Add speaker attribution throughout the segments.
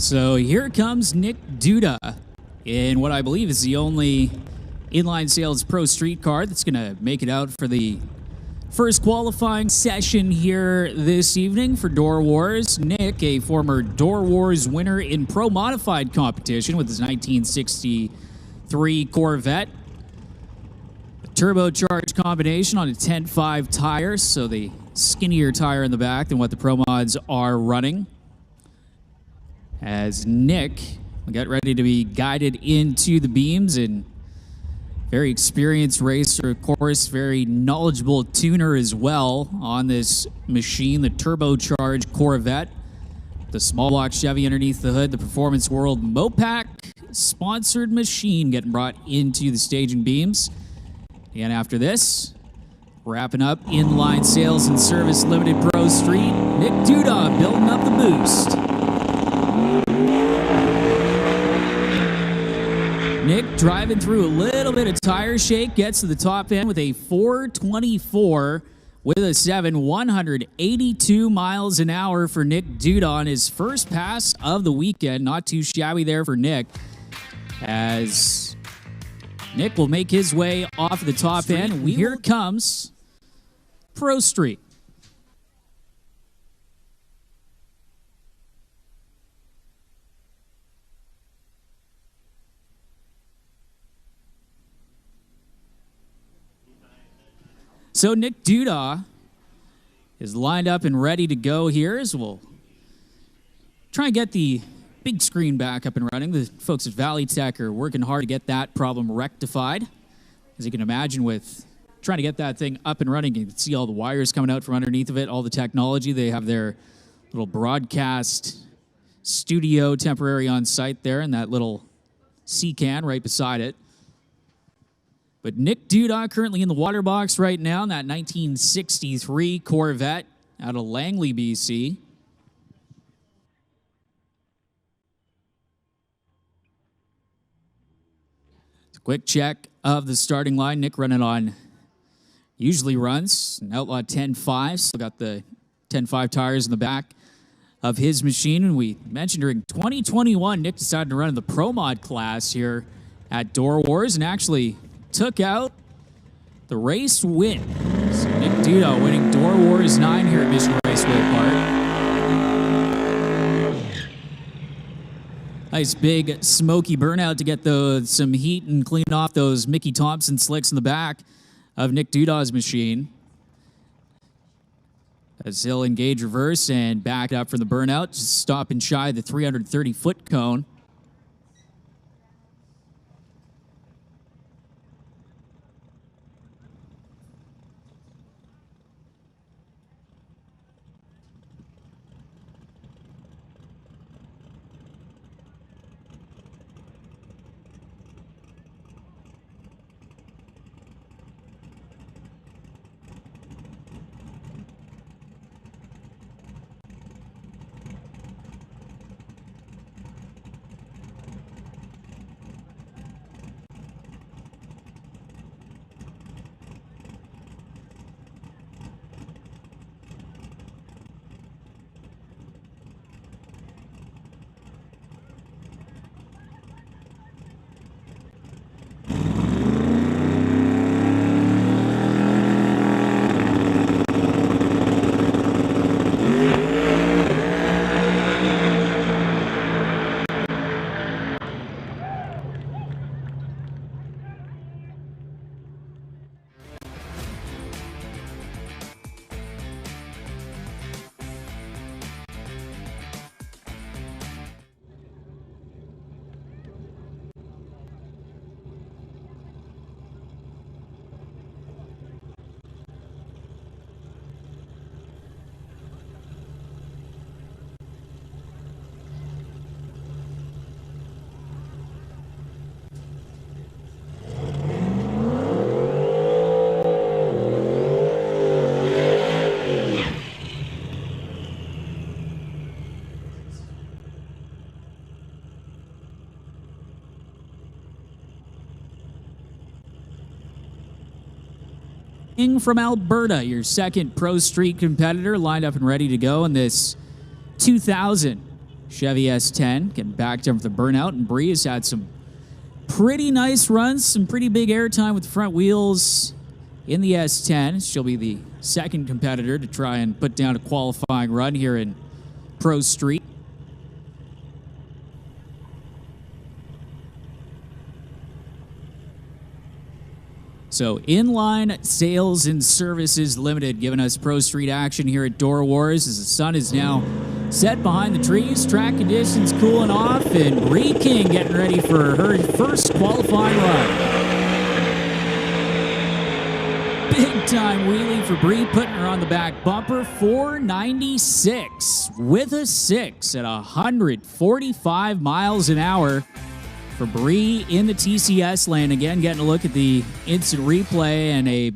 Speaker 1: So here comes Nick Duda in what I believe is the only inline sales pro street car that's going to make it out for the first qualifying session here this evening for Doorwarz. Nick, a former Doorwarz winner in pro modified competition with his 1963 Corvette. A turbocharged combination on a 10.5 tire, so the skinnier tire in the back than what the pro mods are running. As Nick will get ready to be guided into the beams, and very experienced racer, of course, very knowledgeable tuner as well on this machine, the turbocharged Corvette. The small block Chevy underneath the hood, the Performance World Mopac sponsored machine getting brought into the staging beams. And after this, wrapping up inline sales and service limited pro street, Nick Duda building up the boost. Nick driving through a little bit of tire shake, gets to the top end with a 424 with a 182 miles an hour for Nick Duda on his first pass of the weekend. Not too shabby there for Nick, as Nick will make his way off the top end. Here comes Pro Street. So Nick Duda is lined up and ready to go here, as we'll try and get the big screen back up and running. The folks at Valley Tech are working hard to get that problem rectified. As you can imagine, with trying to get that thing up and running, you can see all the wires coming out from underneath of it, all the technology. They have their little broadcast studio temporary on site there, and that little C-can right beside it. But Nick Duda currently in the water box right now in that 1963 Corvette out of Langley, BC. It's a quick check of the starting line. Nick running on, usually runs an Outlaw 10.5. Still got the 10.5 tires in the back of his machine. And we mentioned during 2021, Nick decided to run in the Pro Mod class here at Doorwarz and actually took out the race win. So Nick Duda winning Doorwarz 9 here at Mission Raceway Park. Nice big smoky burnout to get some heat and clean off those Mickey Thompson slicks in the back of Nick Duda's machine. As he'll engage reverse and back up from the burnout, just stopping shy of the 330-foot cone. From Alberta, your second Pro Street competitor, lined up and ready to go in this 2000 Chevy S10 getting backed up with the burnout, and Bree has had some pretty nice runs, some pretty big airtime with the front wheels in the S10. She'll be the second competitor to try and put down a qualifying run here in Pro Street. So Inline Sales and Services Limited giving us Pro Street action here at Doorwarz as the sun is now set behind the trees, track conditions cooling off, and Bree King getting ready for her first qualifying run. Big time wheelie for Bree, putting her on the back bumper. 496 with a 6 at 145 miles an hour. For Bree in the TCS lane, again, getting a look at the instant replay and a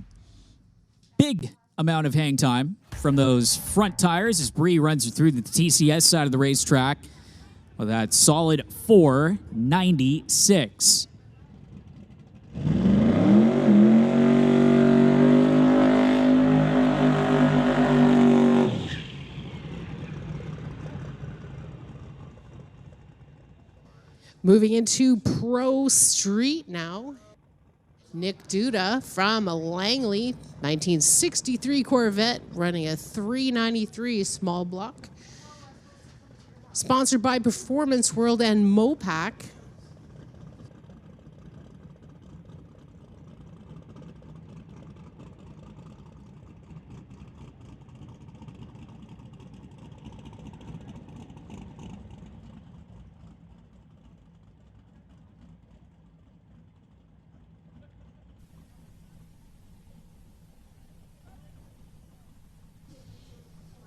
Speaker 1: big amount of hang time from those front tires as Bree runs through the TCS side of the racetrack with that solid 496.
Speaker 2: Moving into Pro Street now. Nick Duda from Langley, 1963 Corvette, running a 393 small block. Sponsored by Performance World and Mopac.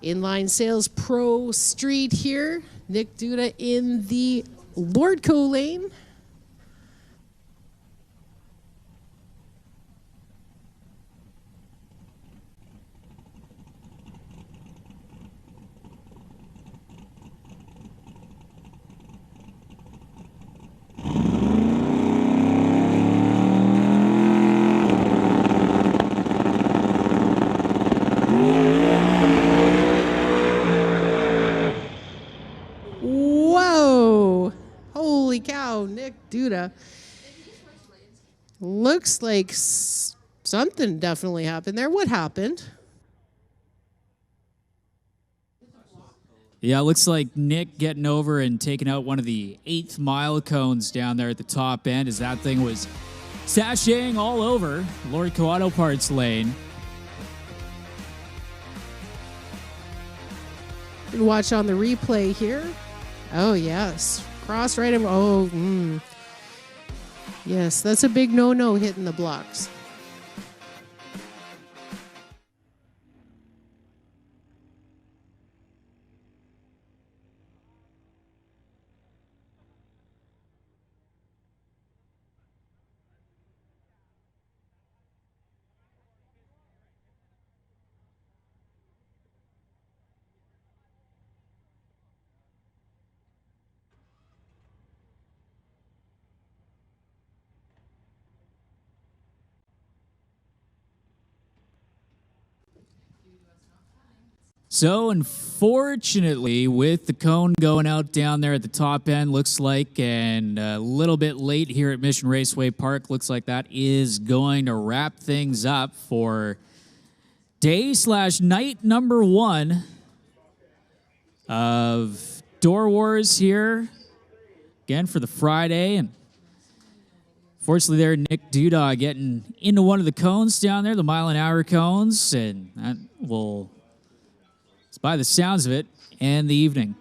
Speaker 2: Inline Sales Pro Street here. Nick Duda in the Lordco lane. Holy cow, Nick Duda. Looks like something definitely happened there. What happened?
Speaker 1: Yeah, it looks like Nick getting over and taking out one of the 8th mile cones down there at the top end as that thing was sashaying all over Lordco Auto Parts lane.
Speaker 2: Watch on the replay here. Oh, yes. Cross right over. Oh, yes, that's a big no-no hitting the blocks.
Speaker 1: So, unfortunately, with the cone going out down there at the top end, looks like, and a little bit late here at Mission Raceway Park, looks like that is going to wrap things up for day/night number 1 of Doorwarz here. Again, for the Friday. And fortunately there, Nick Duda getting into one of the cones down there, the mile-an-hour cones, and that will, by the sounds of it, and the evening.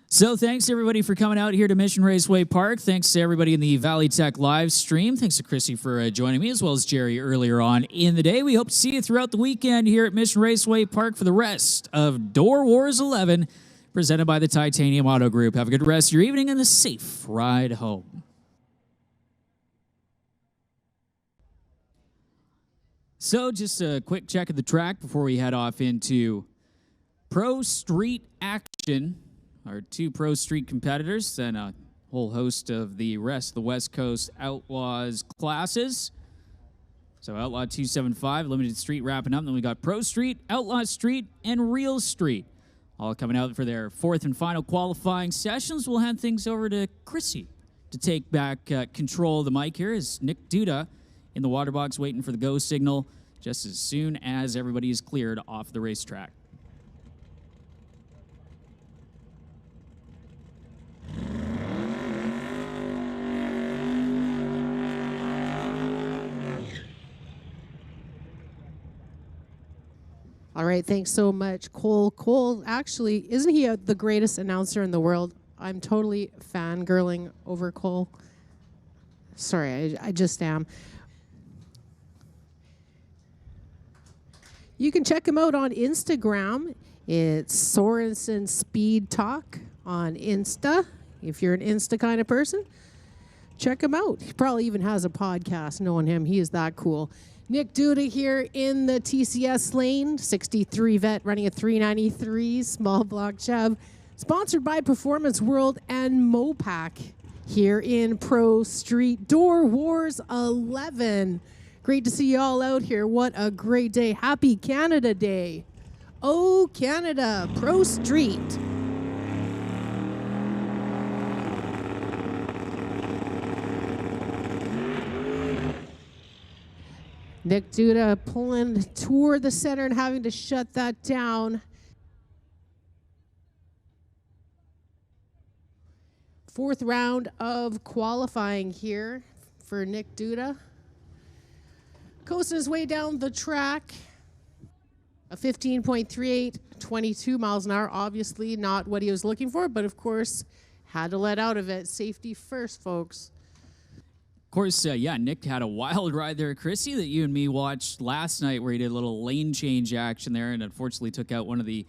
Speaker 1: So thanks everybody for coming out here to Mission Raceway Park. Thanks to everybody in the Valley Tech live stream. Thanks to Chrissy for joining me, as well as Jerry earlier on in the day. We hope to see you throughout the weekend here at Mission Raceway Park for the rest of Doorwarz 11, presented by the Titanium Auto Group. Have a good rest of your evening and a safe ride home. So just a quick check of the track before we head off into Pro Street action. Our 2 Pro Street competitors and a whole host of the rest of the West Coast Outlaws classes. So Outlaw 275, Limited Street wrapping up. Then we got Pro Street, Outlaw Street, and Real Street all coming out for their fourth and final qualifying sessions. We'll hand things over to Chrissy to take back control of the mic here as Nick Duda in the water box waiting for the go signal just as soon as everybody is cleared off the racetrack.
Speaker 2: All right, thanks so much, Cole. Cole, actually, isn't he the greatest announcer in the world? I'm totally fangirling over Cole. Sorry, I just am. You can check him out on Instagram. It's Sorensen Speed Talk on Insta. If you're an Insta kind of person, check him out. He probably even has a podcast. Knowing him, he is that cool. Nick Duda here in the TCS lane, 63 vet running a 393 small block Chev, sponsored by Performance World and Mopac here in Pro Street. Doorwarz 11. Great to see you all out here. What a great day. Happy Canada Day. Oh, Canada, Pro Street. Nick Duda pulling toward the center and having to shut that down. Fourth round of qualifying here for Nick Duda. Coasting his way down the track. A 15.38, 22 miles an hour. Obviously not what he was looking for, but of course had to let out of it. Safety first, folks.
Speaker 1: Of course, yeah, Nick had a wild ride there, Chrissy, that you and me watched last night where he did a little lane change action there and unfortunately took out one of the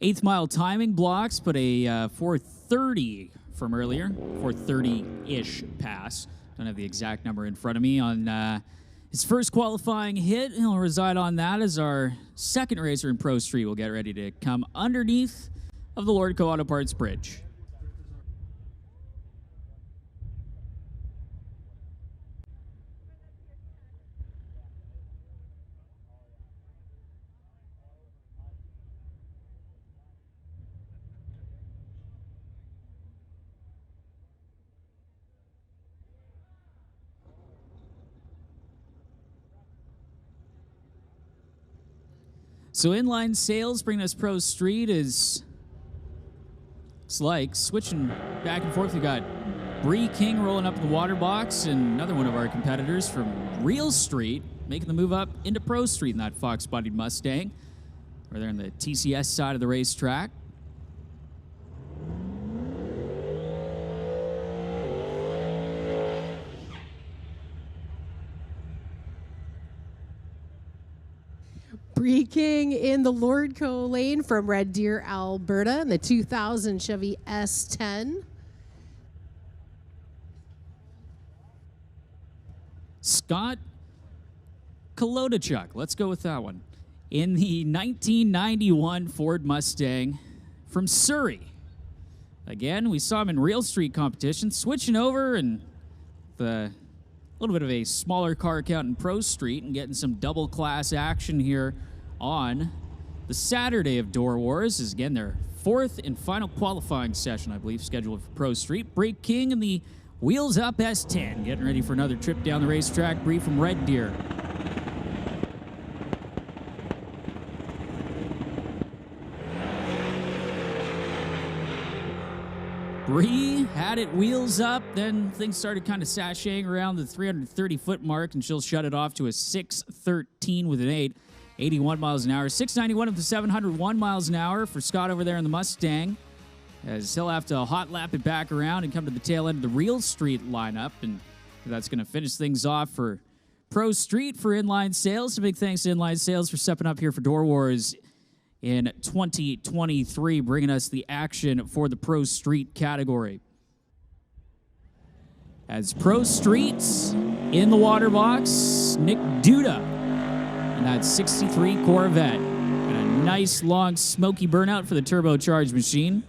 Speaker 1: 8th mile timing blocks, but a 430 from earlier, 430-ish pass. Don't have the exact number in front of me on his first qualifying hit. He'll reside on that as our second racer in Pro Street will get ready to come underneath of the Lordco Auto Parts Bridge. So inline sales bringing us Pro Street is, it's like switching back and forth. We got Bree King rolling up in the water box and another one of our competitors from Real Street making the move up into Pro Street in that fox-bodied Mustang. We're there on the TCS side of the racetrack.
Speaker 2: Bree King in the Lordco lane from Red Deer, Alberta, in the 2000 Chevy S10.
Speaker 1: Scott Kolodachuk, let's go with that one, in the 1991 Ford Mustang from Surrey. Again, we saw him in Real Street competition, switching over and the little bit of a smaller car count in Pro Street and getting some double class action here on the Saturday of Doorwarz. Is again their fourth and final qualifying session, I believe, scheduled for Pro Street. Bree King in the Wheels Up S10, getting ready for another trip down the racetrack. Bree from Red Deer. Bree had it wheels up, then things started kind of sashaying around the 330-foot mark, and she'll shut it off to a 6:13 with an 8, 81 miles an hour. 691 up to 701 miles an hour for Scott over there in the Mustang, as he'll have to hot lap it back around and come to the tail end of the Real Street lineup, and that's going to finish things off for Pro Street for Inline Sales. So big thanks to Inline Sales for stepping up here for Doorwarz in 2023, bringing us the action for the Pro Street category. As Pro Streets in the water box, Nick Duda in that 63 Corvette. And a nice long smoky burnout for the turbocharged machine.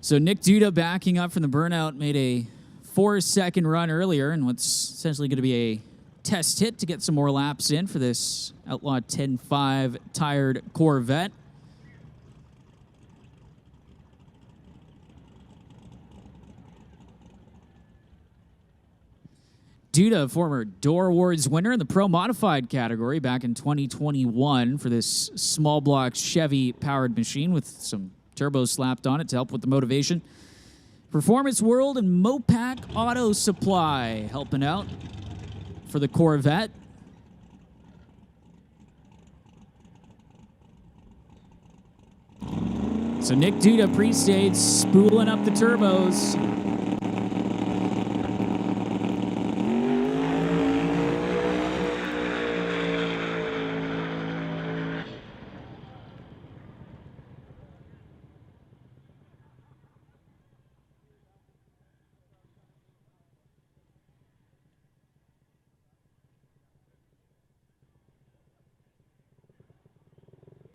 Speaker 1: So Nick Duda backing up from the burnout made a 4-second run earlier and what's essentially going to be a test hit to get some more laps in for this Outlaw 10.5 tired Corvette. Duda, former Doorwarz winner in the Pro Modified category back in 2021 for this small block Chevy powered machine with some turbos slapped on it to help with the motivation. Performance World and Mopac Auto Supply helping out for the Corvette. So Nick Duda pre-stage spooling up the turbos.